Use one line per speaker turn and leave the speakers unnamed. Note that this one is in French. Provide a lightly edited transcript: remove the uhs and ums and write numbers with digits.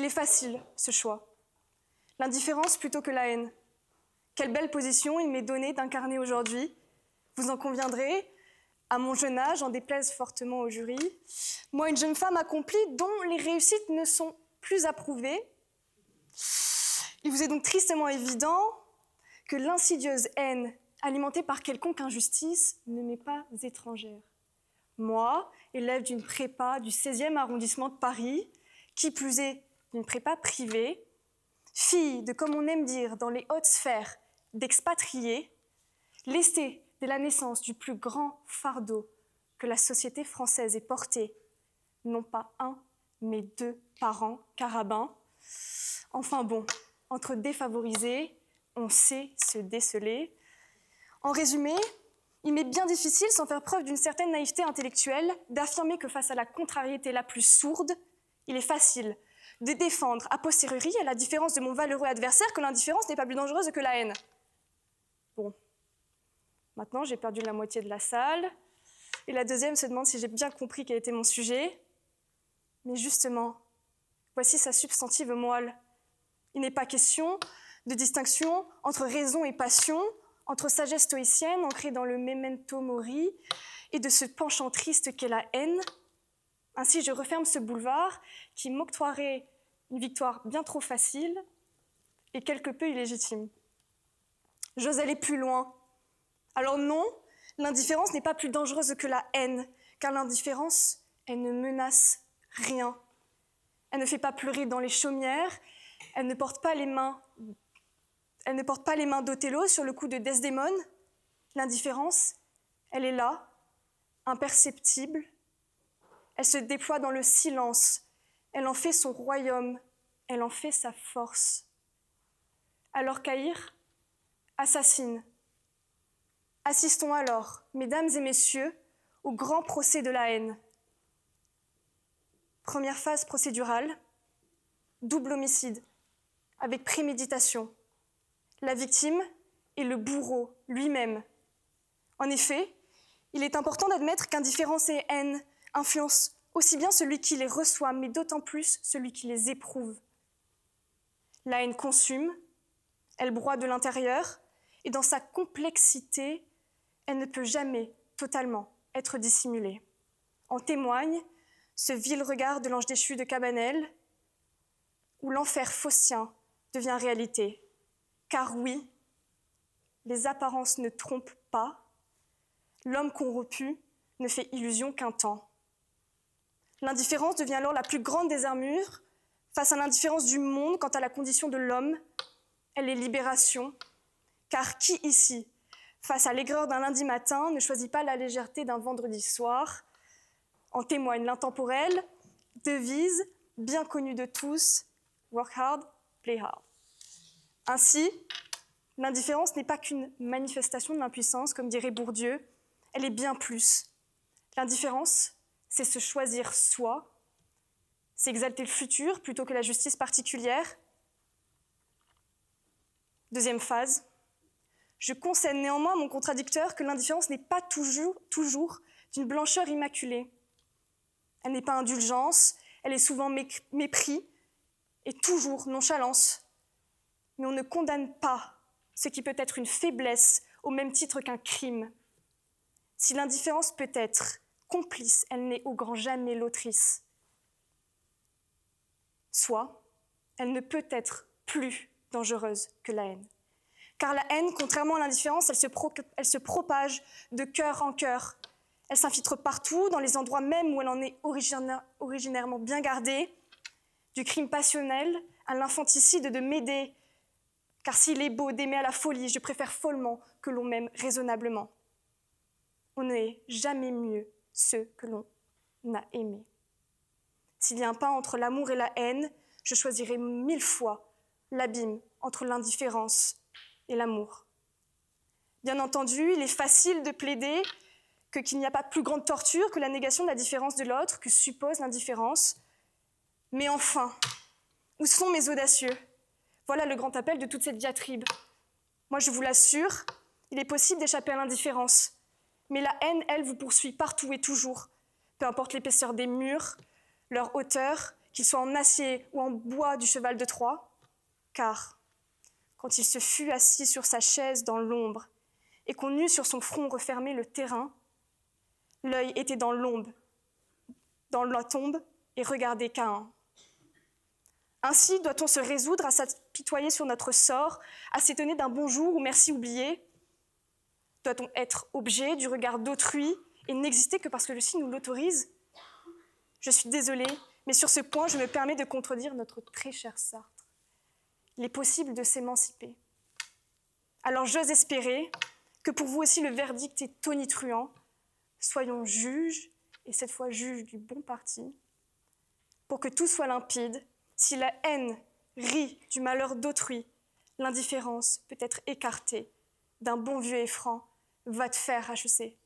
qu'il est facile, ce choix. L'indifférence plutôt que la haine. Quelle belle position il m'est donné d'incarner aujourd'hui. Vous en conviendrez, à mon jeune âge, en déplaise fortement au jury, moi, une jeune femme accomplie dont les réussites ne sont plus approuvées. Il vous est donc tristement évident que l'insidieuse haine alimentée par quelconque injustice ne m'est pas étrangère. Moi, élève d'une prépa du 16e arrondissement de Paris, qui plus est d'une prépa privée, fille de, comme on aime dire dans les hautes sphères, d'expatriés, lestée dès la naissance du plus grand fardeau que la société française ait porté, non pas un, mais 2 parents carabins. Enfin bon, entre défavorisés, on sait se déceler. En résumé, il m'est bien difficile, sans faire preuve d'une certaine naïveté intellectuelle, d'affirmer que face à la contrariété la plus sourde, il est facile de défendre a posteriori, à la différence de mon valeureux adversaire, que l'indifférence n'est pas plus dangereuse que la haine. Bon, maintenant j'ai perdu la moitié de la salle, et la deuxième se demande si j'ai bien compris quel était mon sujet. Mais justement, voici sa substantive moelle. Il n'est pas question de distinction entre raison et passion, entre sagesse stoïcienne ancrée dans le memento mori et de ce penchant triste qu'est la haine. Ainsi, je referme ce boulevard qui m'octroierait une victoire bien trop facile et quelque peu illégitime. J'ose aller plus loin. Alors non, l'indifférence n'est pas plus dangereuse que la haine, car l'indifférence, elle ne menace rien. Elle ne fait pas pleurer dans les chaumières, elle ne porte pas les mains d'Othello sur le cou de Desdémone. L'indifférence, elle est là, imperceptible. Elle se déploie dans le silence. Elle en fait son royaume. Elle en fait sa force. Alors Caïr assassine. Assistons alors, mesdames et messieurs, au grand procès de la haine. Première phase procédurale, double homicide, avec préméditation. La victime est le bourreau lui-même. En effet, il est important d'admettre qu'indifférence et haine influencent aussi bien celui qui les reçoit, mais d'autant plus celui qui les éprouve. La haine consume, elle broie de l'intérieur, et dans sa complexité, elle ne peut jamais totalement être dissimulée. En témoigne ce vil regard de l'ange déchu de Cabanel, où l'enfer phocien devient réalité. Car oui, les apparences ne trompent pas, l'homme corrompu ne fait illusion qu'un temps. L'indifférence devient alors la plus grande des armures face à l'indifférence du monde quant à la condition de l'homme. Elle est libération, car qui ici, face à l'aigreur d'un lundi matin, ne choisit pas la légèreté d'un vendredi soir? En témoigne l'intemporelle devise bien connue de tous, work hard, play hard. Ainsi, l'indifférence n'est pas qu'une manifestation de l'impuissance, comme dirait Bourdieu, elle est bien plus. L'indifférence, c'est se choisir soi, c'est exalter le futur plutôt que la justice particulière. Deuxième phase, je concède néanmoins à mon contradicteur que l'indifférence n'est pas toujours d'une blancheur immaculée. Elle n'est pas indulgence, elle est souvent mépris et toujours nonchalance. Mais on ne condamne pas ce qui peut être une faiblesse au même titre qu'un crime. Si l'indifférence peut être complice, elle n'est au grand jamais l'autrice. Soit, elle ne peut être plus dangereuse que la haine. Car la haine, contrairement à l'indifférence, elle se propage de cœur en cœur. Elle s'infiltre partout, dans les endroits même où elle en est originairement bien gardée, du crime passionnel à l'infanticide de m'aider. Car s'il est beau d'aimer à la folie, je préfère follement que l'on m'aime raisonnablement. On n'est jamais mieux ceux que l'on a aimés. S'il y a un pas entre l'amour et la haine, je choisirai 1000 fois l'abîme entre l'indifférence et l'amour. Bien entendu, il est facile de plaider qu'il n'y a pas plus grande torture que la négation de la différence de l'autre, que suppose l'indifférence. Mais enfin, où sont mes audacieux? Voilà le grand appel de toute cette diatribe. Moi, je vous l'assure, il est possible d'échapper à l'indifférence. Mais la haine, elle, vous poursuit partout et toujours, peu importe l'épaisseur des murs, leur hauteur qu'il soit en acier ou en bois du cheval de Troie, car quand il se fut assis sur sa chaise dans l'ombre et qu'on eut sur son front refermé le terrain, l'œil était dans l'ombre, dans la tombe, et regardait Caïn. Ainsi doit-on se résoudre à s'apitoyer sur notre sort, à s'étonner d'un bonjour ou merci oublié? Doit-on être objet du regard d'autrui et n'exister que parce que le ciel nous l'autorise? Je suis désolée, mais sur ce point, je me permets de contredire notre très cher Sartre. Il est possible de s'émanciper. Alors j'ose espérer que pour vous aussi le verdict est tonitruant. Soyons juges, et cette fois juges du bon parti, pour que tout soit limpide. Si la haine rit du malheur d'autrui, l'indifférence peut être écartée d'un bon vieux et franc va te faire HEC.